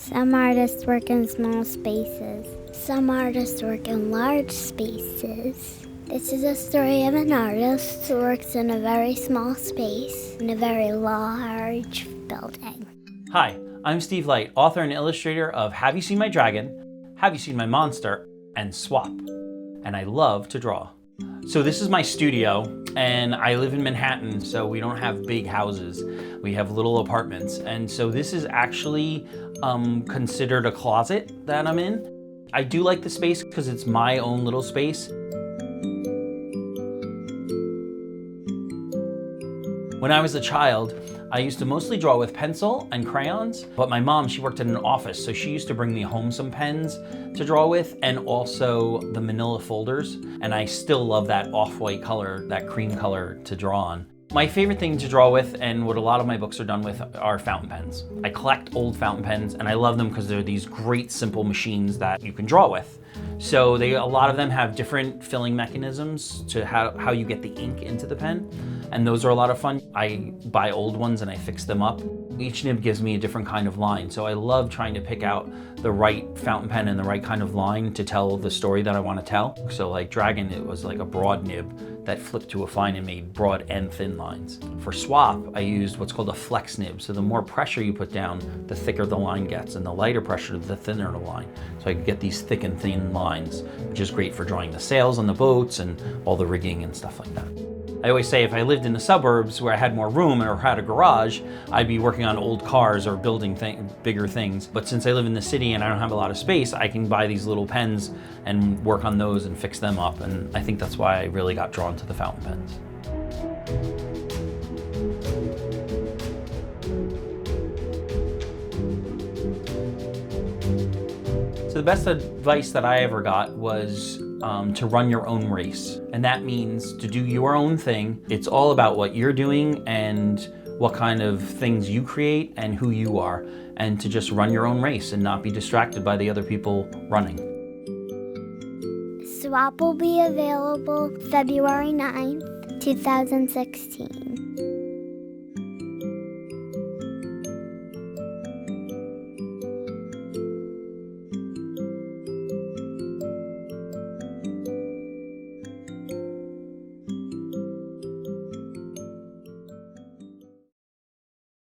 Some artists work in small spaces. Some artists work in large spaces. This is a story of an artist who works in a very small space in a very large building. Hi, I'm Steve Light, author and illustrator of Have You Seen My Dragon, Have You Seen My Monster, and Swap. And I love to draw. So this is my studio, and I live in Manhattan, so we don't have big houses. We have little apartments. And so this is actually considered a closet that I'm in. I do like the space because it's my own little space. When I was a child, I used to mostly draw with pencil and crayons, but my mom, she worked in an office, so she used to bring me home some pens to draw with and also the manila folders, and I still love that off-white color, that cream color to draw on. My favorite thing to draw with, and what a lot of my books are done with, are fountain pens. I collect old fountain pens, and I love them because they're these great simple machines that you can draw with. So a lot of them have different filling mechanisms to how you get the ink into the pen, and those are a lot of fun. I buy old ones and I fix them up. Each nib gives me a different kind of line, so I love trying to pick out the right fountain pen and the right kind of line to tell the story that I want to tell. So like Dragon, it was like a broad nib that flipped to a fine and made broad and thin lines. For Swap, I used what's called a flex nib, so the more pressure you put down, the thicker the line gets, and the lighter pressure, the thinner the line. So I could get these thick and thin lines, which is great for drawing the sails on the boats and all the rigging and stuff like that. I always say if I lived in the suburbs where I had more room or had a garage, I'd be working on old cars or building bigger things. But since I live in the city and I don't have a lot of space, I can buy these little pens and work on those and fix them up. And I think that's why I really got drawn to the fountain pens. So the best advice that I ever got was to run your own race. And that means to do your own thing. It's all about what you're doing and what kind of things you create and who you are. And to just run your own race and not be distracted by the other people running. Swap will be available February 9th, 2016.